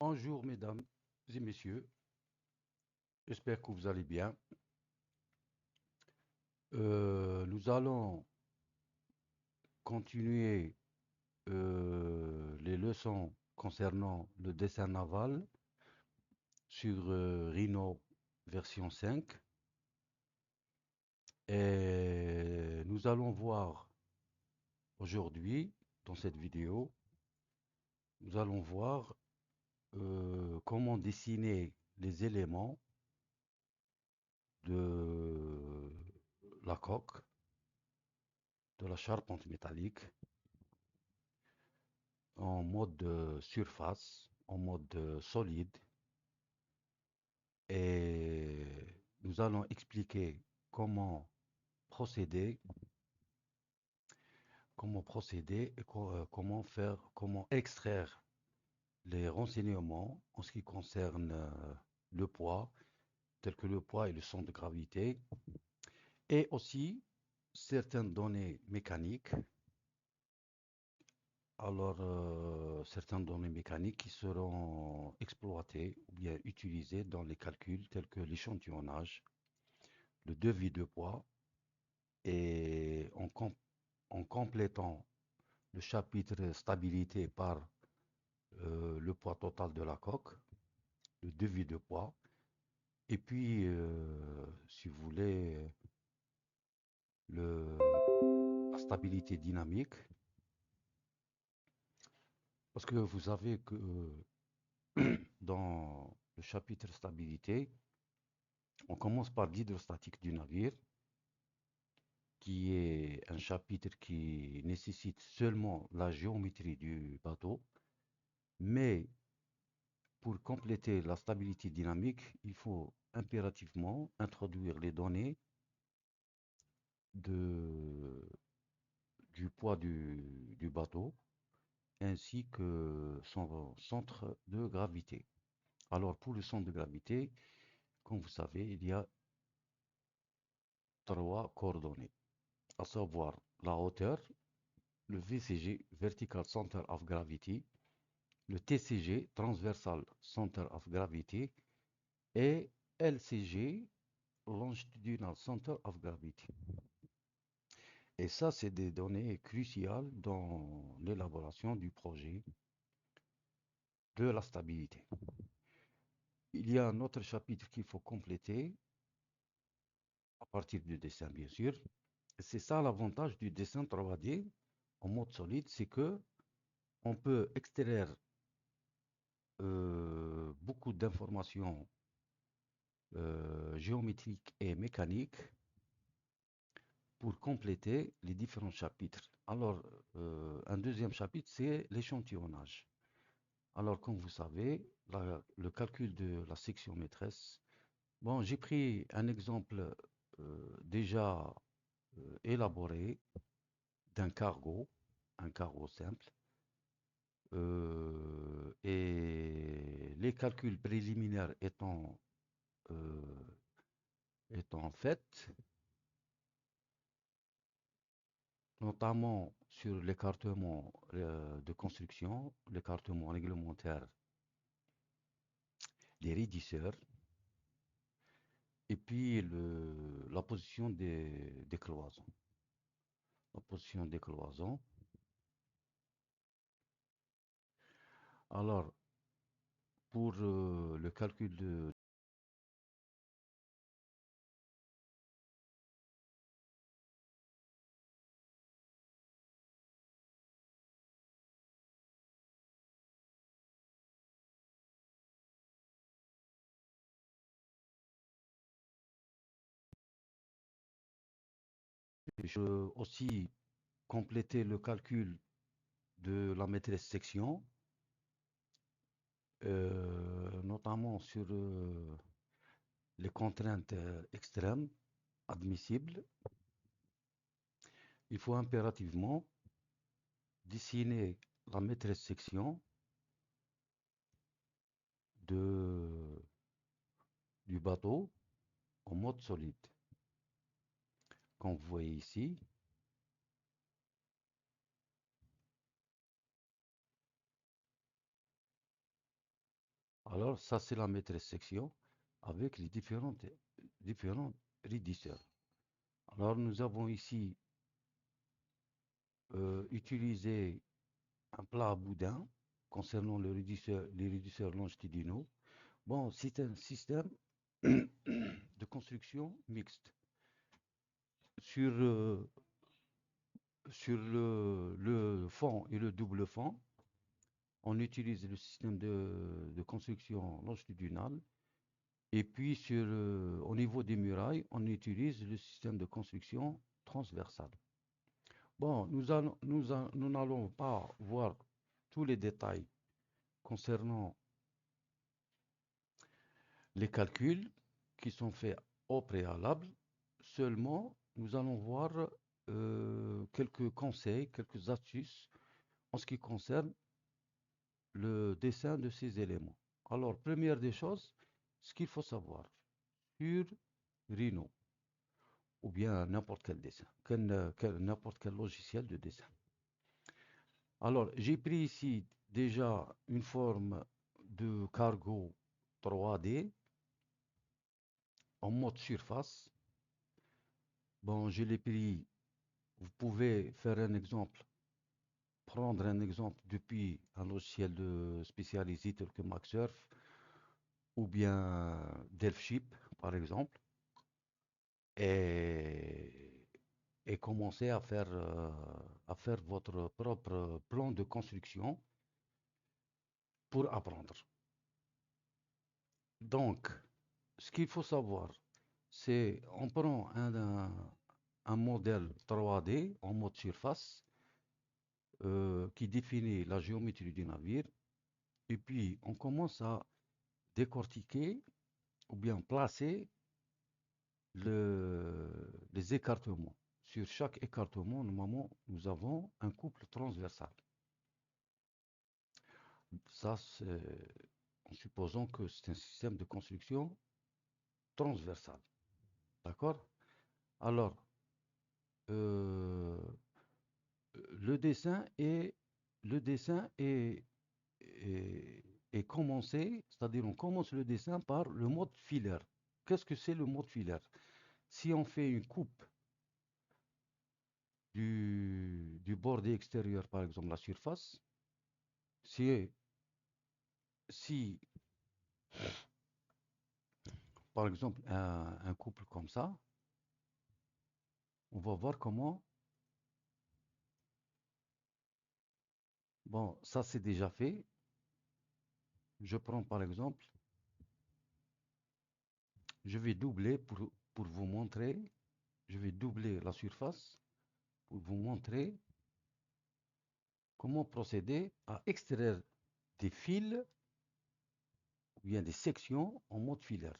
Bonjour mesdames et messieurs, j'espère que vous allez bien. Nous allons continuer les leçons concernant le dessin naval sur Rhino version 5 et nous allons voir aujourd'hui dans cette vidéo, nous allons voir comment dessiner les éléments de la coque, de la charpente métallique en mode surface, en mode solide, et nous allons expliquer comment procéder, et comment faire, comment extraire les renseignements en ce qui concerne le poids, tel que le poids et le centre de gravité, et aussi certaines données mécaniques. Alors, certaines données mécaniques qui seront exploitées ou bien utilisées dans les calculs tels que l'échantillonnage, le devis de poids et en complétant le chapitre stabilité par le poids total de la coque, le devis de poids, et puis, si vous voulez, la stabilité dynamique, parce que vous savez que dans le chapitre stabilité, on commence par l'hydrostatique du navire, qui est un chapitre qui nécessite seulement la géométrie du bateau, mais pour compléter la stabilité dynamique, il faut impérativement introduire les données de, du poids du bateau ainsi que son centre de gravité. Alors pour le centre de gravité, comme vous savez, il y a trois coordonnées, à savoir la hauteur, le VCG, Vertical Center of Gravity, le TCG, Transversal Center of Gravity, et LCG, Longitudinal Center of Gravity. Et ça, c'est des données cruciales dans l'élaboration du projet de la stabilité. Il y a un autre chapitre qu'il faut compléter à partir du dessin, bien sûr. C'est ça l'avantage du dessin 3D en mode solide, c'est que on peut extraire beaucoup d'informations géométriques et mécaniques pour compléter les différents chapitres. Alors, un deuxième chapitre, c'est l'échantillonnage. Alors, comme vous savez, le calcul de la section maîtresse, bon, j'ai pris un exemple déjà élaboré d'un cargo, un cargo simple, et les calculs préliminaires euh, étant faits, notamment sur l'écartement de construction, l'écartement réglementaire des raidisseurs, et puis la position des cloisons. La position des cloisons. Alors, pour le calcul de... Je aussi compléter le calcul de la maîtresse section, notamment sur les contraintes extrêmes admissibles. Il faut impérativement dessiner la maîtresse section de, du bateau en mode solide. Comme vous voyez ici, Alors, ça, c'est la maîtresse section avec les différents raidisseurs. Alors, nous avons ici utilisé un plat à boudin concernant les raidisseurs longitudinaux. Bon, c'est un système de construction mixte. Sur, le fond et le double fond, on utilise le système de construction longitudinale. Et puis, au niveau des murailles, on utilise le système de construction transversale. Bon, nous n'allons pas voir tous les détails concernant les calculs qui sont faits au préalable. Seulement, nous allons voir quelques conseils, quelques astuces en ce qui concerne le dessin de ces éléments. Alors, première des choses, ce qu'il faut savoir sur Rhino, ou bien n'importe quel dessin, n'importe quel logiciel de dessin. Alors, j'ai pris ici déjà une forme de cargo 3D en mode surface. Bon, je l'ai pris, vous pouvez faire un exemple, prendre un exemple depuis un logiciel spécialisé tel que Maxsurf ou bien Delphship, par exemple, et, et commencer à faire votre propre plan de construction pour apprendre. Donc, ce qu'il faut savoir, c'est on prend un modèle 3D en mode surface qui définit la géométrie du navire, et puis on commence à décortiquer ou bien placer les écartements. Sur chaque écartement, normalement, nous avons un couple transversal. Ça, c'est en supposant que c'est un système de construction transversal. D'accord? Alors, euh, le dessin est, le dessin est commencé, c'est-à-dire on commence le dessin par le mode filaire. Qu'est-ce que c'est le mode filaire? Si on fait une coupe du bordé extérieur, par exemple la surface, si, si par exemple un couple comme ça, on va voir comment. Bon, ça c'est déjà fait. Je prends par exemple, je vais doubler pour vous montrer, je vais doubler la surface pour vous montrer comment procéder à extraire des fils ou bien des sections en mode filaire.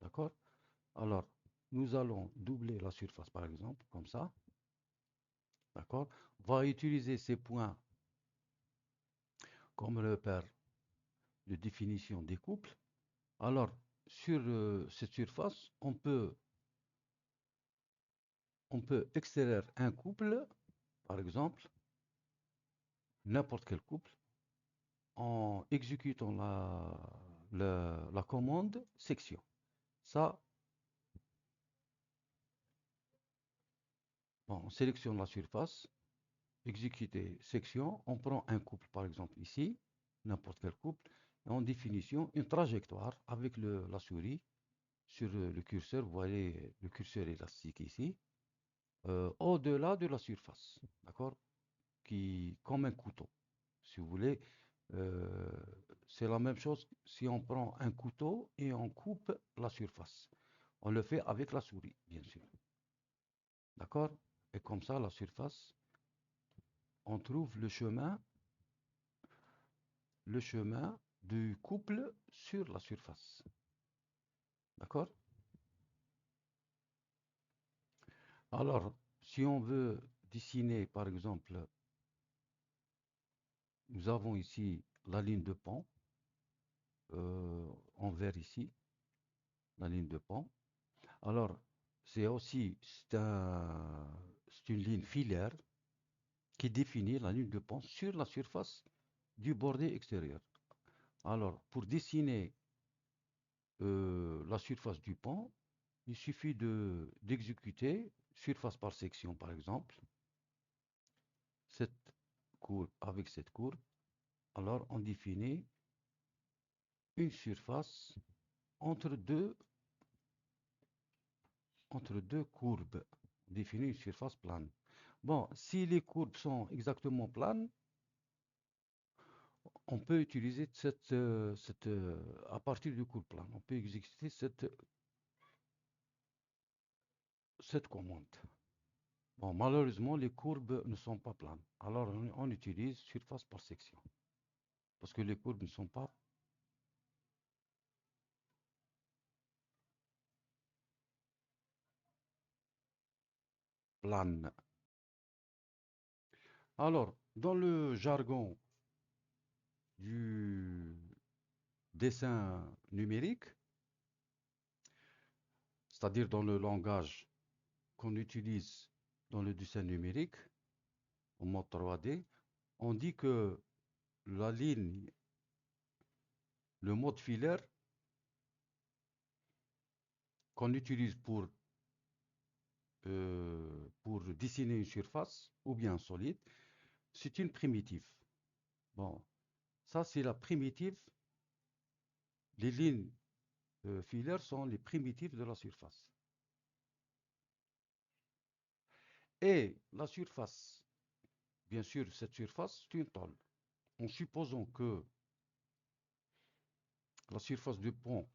D'accord? Alors, nous allons doubler la surface par exemple, comme ça. D'accord? On va utiliser ces points comme repère de définition des couples. Alors, sur cette surface, on peut extraire un couple, par exemple, n'importe quel couple, en exécutant la commande section. Ça, bon, on sélectionne la surface, exécuter section, on prend un couple, par exemple ici, n'importe quel couple, et en définition, une trajectoire avec la souris sur le curseur. Vous voyez le curseur élastique ici, au-delà de la surface, d'accord, qui comme un couteau, si vous voulez. euh, c'est la même chose si on prend un couteau et on coupe la surface. On le fait avec la souris, bien sûr, d'accord. Et comme ça, la surface, on trouve le chemin du couple sur la surface, d'accord. Alors, si on veut dessiner, par exemple, nous avons ici la ligne de pont, en vert ici, la ligne de pont. Alors, c'est une ligne filaire qui définit la ligne de pont sur la surface du bordé extérieur. Alors, pour dessiner la surface du pont, il suffit d'exécuter surface par section, par exemple, cette courbe avec cette courbe. Alors, on définit une surface entre deux courbes. On définit une surface plane. Bon, si les courbes sont exactement planes, on peut utiliser à partir du courbe plane, on peut exécuter cette commande. Bon, malheureusement, les courbes ne sont pas planes. Alors, on utilise surface par section. Parce que les courbes ne sont pas planes. Alors, dans le jargon du dessin numérique, c'est-à-dire dans le langage qu'on utilise dans le dessin numérique, au mode 3D, on dit que la ligne, le mode filaire qu'on utilise pour dessiner une surface ou bien un solide, c'est une primitive. Bon, ça c'est la primitive. Les lignes filaires sont les primitives de la surface. Et la surface, bien sûr, cette surface, c'est une tôle. En supposant que la surface du pont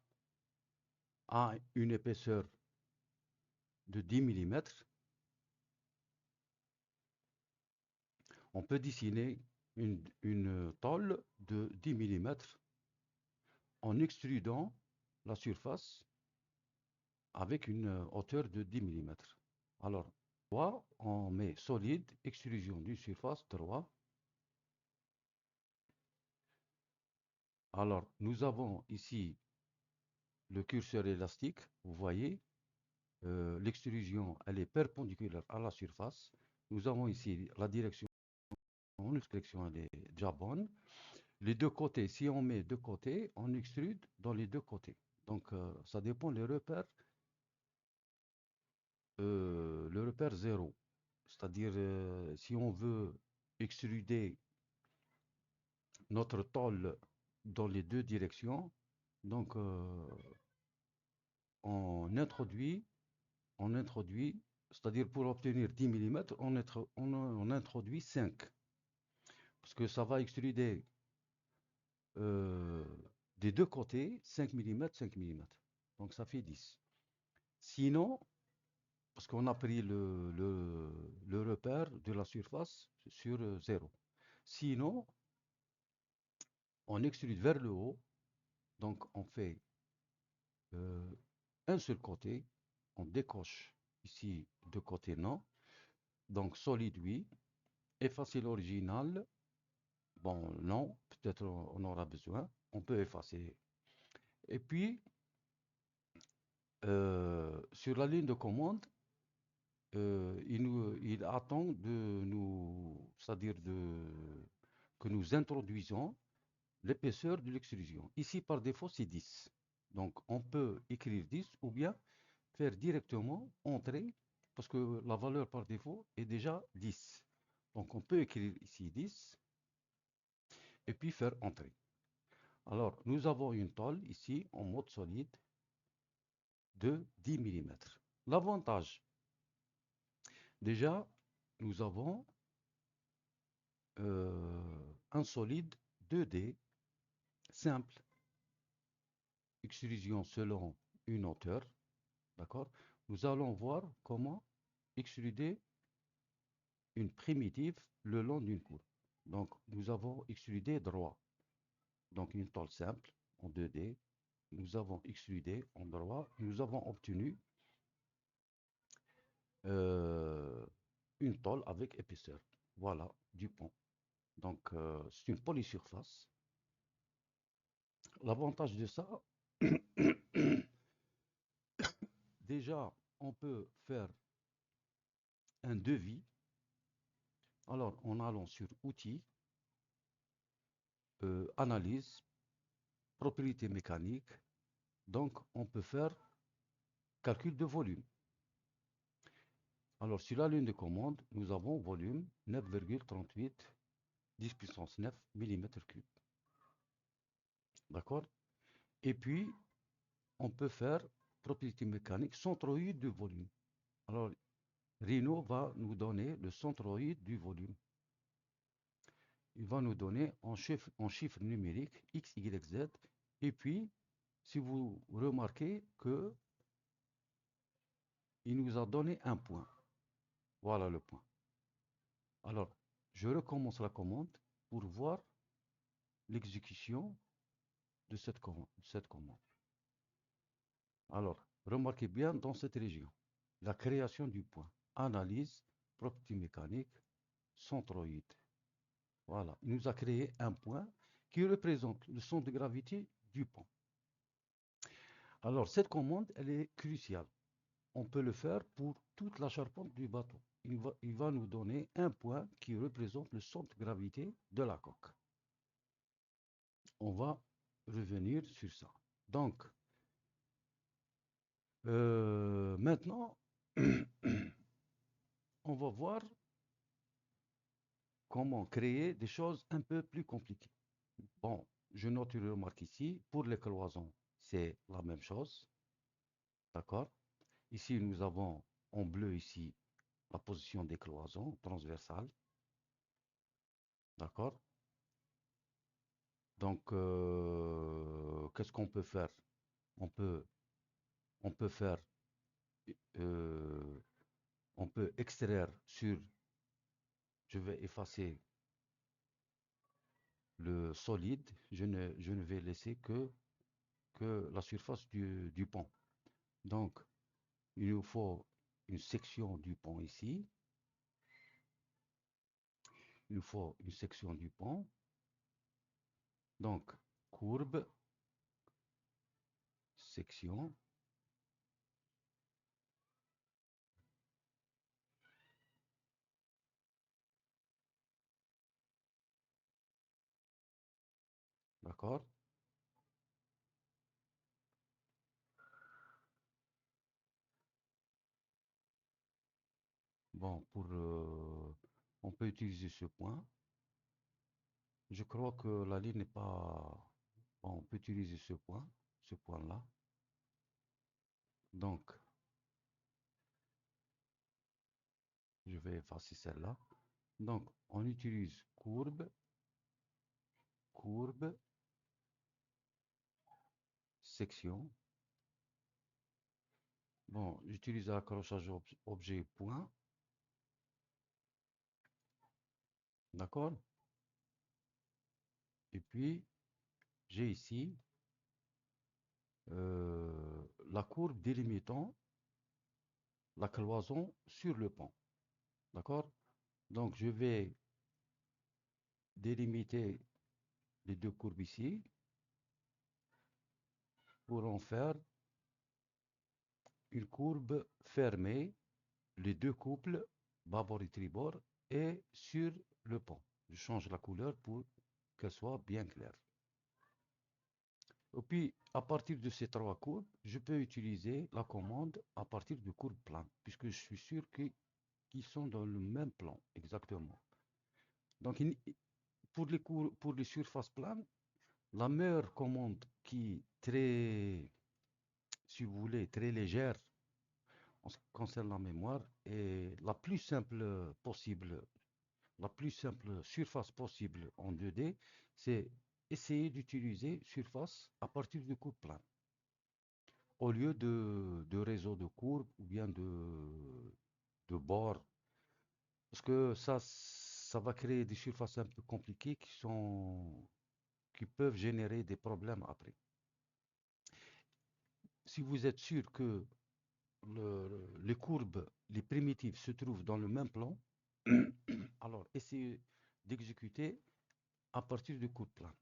a une épaisseur de 10 mm, on peut dessiner une tôle de 10 mm en extrudant la surface avec une hauteur de 10 mm. Alors, on met solide, extrusion d'une surface 3. Alors, nous avons ici le curseur élastique, vous voyez, l'extrusion, elle est perpendiculaire à la surface. Nous avons ici la direction, elle est déjà bonne. Les deux côtés, si on met deux côtés, on extrude dans les deux côtés. Donc, ça dépend des repères, le repère 0. C'est-à-dire, si on veut extruder notre tôle dans les deux directions, donc on introduit, c'est-à-dire pour obtenir 10 mm, on introduit 5. Parce que ça va extruder des deux côtés 5 mm, 5 mm. Donc ça fait 10. Sinon, parce qu'on a pris le repère de la surface sur 0. Sinon, on extrude vers le haut. Donc on fait un seul côté. On décoche ici deux côtés non. Donc solide oui. Effacer l'original. Bon non, peut-être on aura besoin. On peut effacer. Et puis, sur la ligne de commande, il attend de nous, c'est-à-dire que nous introduisons l'épaisseur de l'extrusion. Ici, par défaut, c'est 10. Donc, on peut écrire 10 ou bien faire directement entrer, parce que la valeur par défaut est déjà 10. Donc, on peut écrire ici 10 et puis faire entrer. Alors, nous avons une tôle ici en mode solide de 10 mm. L'avantage, déjà, nous avons un solide 2D simple, extrusion selon une hauteur, d'accord? Nous allons voir comment extruder une primitive le long d'une courbe. Donc, nous avons extrudé droit, donc une tôle simple en 2D. Nous avons extrudé en droit, nous avons obtenu une tôle avec épaisseur. Voilà, du pont. Donc, c'est une polysurface. L'avantage de ça, déjà, on peut faire un devis. Alors, en allant sur Outils, Analyse, propriété mécanique. Donc, on peut faire calcul de volume. Alors, sur la ligne de commande, nous avons volume 9,38 10 puissance 9 mm3. D'accord? Et puis, on peut faire propriété mécanique centroïde du volume. Alors, Rhino va nous donner le centroïde du volume. Il va nous donner en chiffre numérique x, y, z. Et puis, si vous remarquez que il nous a donné un point. Voilà le point. Alors, je recommence la commande pour voir l'exécution de cette commande. Alors, remarquez bien dans cette région, la création du point. Analyse, propriété mécanique, centroïde. Voilà, il nous a créé un point qui représente le centre de gravité du pont. Alors, cette commande, elle est cruciale. On peut le faire pour toute la charpente du bateau. Il va nous donner un point qui représente le centre de gravité de la coque. On va revenir sur ça. Donc, maintenant, on va voir comment créer des choses un peu plus compliquées. Bon, je note une remarque ici. Pour les cloisons, c'est la même chose. D'accord? Ici, nous avons en bleu ici la position des cloisons transversales. D'accord? Donc, qu'est-ce qu'on peut faire? On peut, on peut faire, euh, on peut extraire sur, je vais effacer le solide, je ne vais laisser que la surface du pont. Donc, il nous faut une section du pont ici. Il nous faut une section du pont. Donc, courbe, section. D'accord? Bon, on peut utiliser ce point. Je crois que la ligne n'est pas... Bon, on peut utiliser ce point-là. Donc, je vais effacer celle-là. Donc, on utilise courbe, courbe, section. Bon, j'utilise l'accrochage objet point. D'accord? Et puis, j'ai ici la courbe délimitant la cloison sur le pont. D'accord? Donc, je vais délimiter les deux courbes ici pour en faire une courbe fermée, les deux couples, bâbord et tribord, et sur le pont. Je change la couleur pour qu'elle soit bien claire. Et puis, à partir de ces trois courbes, je peux utiliser la commande à partir de courbes planes, puisque je suis sûr qu'ils sont dans le même plan, exactement. Donc, pour les surfaces planes, la meilleure commande qui est très, si vous voulez, très légère en ce qui concerne la mémoire et la plus simple possible, la plus simple surface possible en 2D, c'est essayer d'utiliser surface à partir de courbes planes au lieu de réseau de courbes ou bien de bords. Parce que ça va créer des surfaces un peu compliquées qui peuvent générer des problèmes après. Si vous êtes sûr que les courbes, les primitives se trouvent dans le même plan, alors essayez d'exécuter à partir du courbes plans.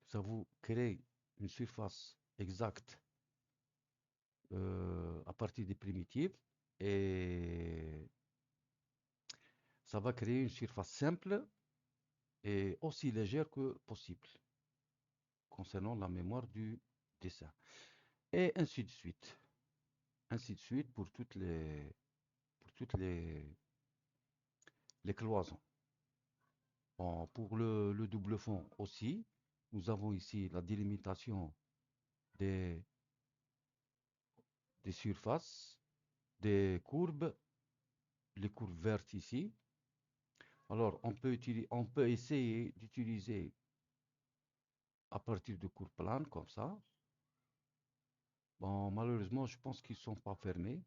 Ça vous crée une surface exacte à partir des primitives et ça va créer une surface simple et aussi légère que possible concernant la mémoire du dessin. Et ainsi de suite. Ainsi de suite pour toutes les cloisons. Bon, pour le double fond aussi, nous avons ici la délimitation des, des surfaces, des courbes, les courbes vertes ici. Alors, on peut essayer d'utiliser à partir de courbes planes comme ça. Bon, malheureusement, je pense qu'ils ne sont pas fermés.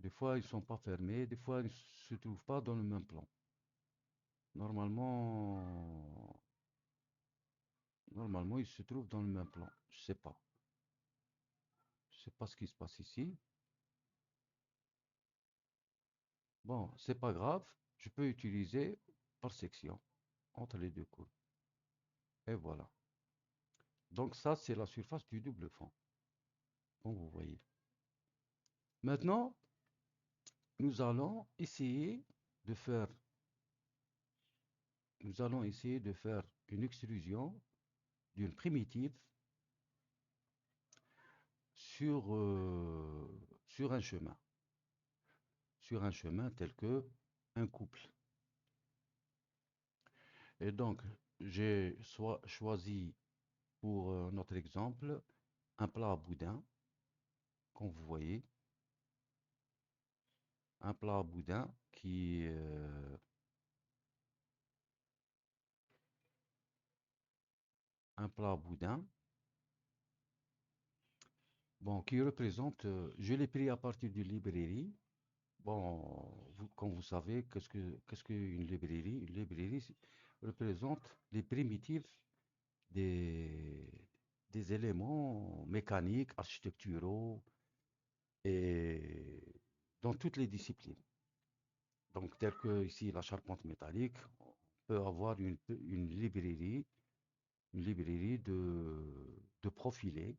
Des fois, ils ne sont pas fermés. Des fois, ils ne se trouvent pas dans le même plan. Normalement, normalement, ils se trouvent dans le même plan. Je sais pas. Je sais pas ce qui se passe ici. Bon, c'est pas grave. Je peux utiliser par section entre les deux courbes. Et voilà. Donc ça, c'est la surface du double fond. Comme vous voyez. Maintenant, nous allons essayer de faire, nous allons essayer de faire une extrusion d'une primitive sur, sur un chemin. Sur un chemin tel que un couple. Et donc, j'ai choisi pour notre exemple un plat à boudin, comme vous voyez, un plat à boudin un plat à boudin, bon, qui représente, je l'ai pris à partir d'une librairie. Bon, comme vous savez, qu'est-ce qu'une librairie? Une librairie représente les primitives des, des éléments mécaniques, architecturaux et dans toutes les disciplines. Donc, tel que ici la charpente métallique, on peut avoir une librairie de profilés,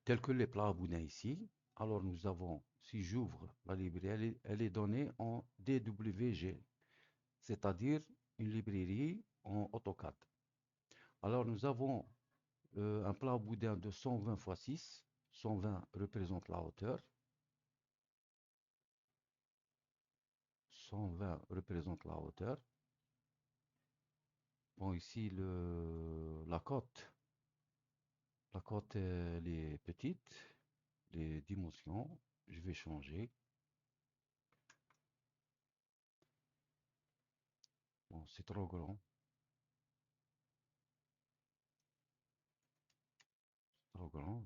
tels que les plats à boudin ici. Alors, nous avons, si j'ouvre la librairie, elle est donnée en DWG, c'est-à-dire une librairie en AutoCAD. Alors, nous avons un plat à boudin de 120 x 6. 120 représente la hauteur. 120 représente la hauteur. Bon, ici, la cote. La cote, elle est petite. Les dimensions, je vais changer. Bon, c'est trop grand. Trop grand.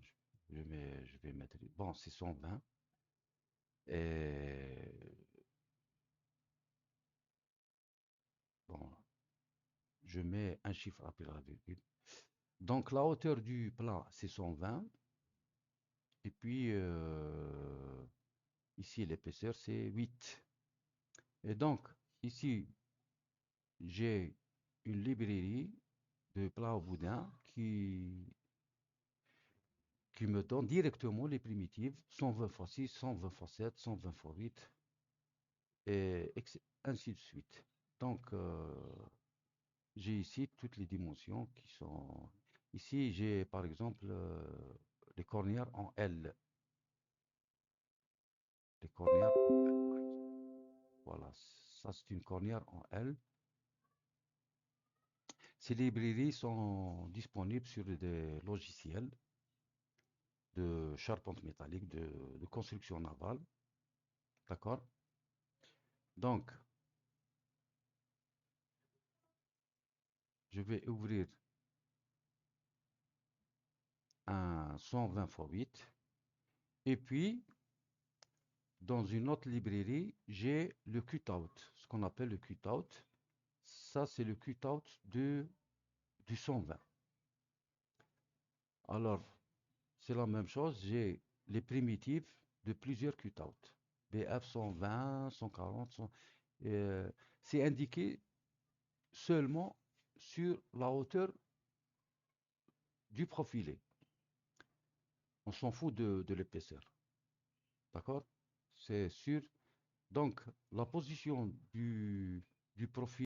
Je vais mettre. Bon, c'est 120. Et bon, je mets un chiffre après la virgule. Donc, la hauteur du plat, c'est 120. Et puis, ici, l'épaisseur, c'est 8. Et donc, ici, j'ai une librairie de plats au boudin qui me donne directement les primitives 120 x 6, 120 x 7, 120 x 8, et ainsi de suite. Donc, j'ai ici toutes les dimensions qui sont... Ici, j'ai par exemple les cornières en L. Les cornières en L. Voilà, ça c'est une cornière en L. Ces librairies sont disponibles sur des logiciels de charpente métallique, de construction navale. D'accord? Donc, je vais ouvrir un 120 x 8. Et puis, dans une autre librairie, j'ai le cutout, ce qu'on appelle le cutout. Ça, c'est le cutout du 120. Alors, c'est la même chose, j'ai les primitives de plusieurs cutouts. BF 120, 140, 100, c'est indiqué seulement sur la hauteur du profilé. On s'en fout de l'épaisseur. D'accord? C'est sûr. Donc, la position du profil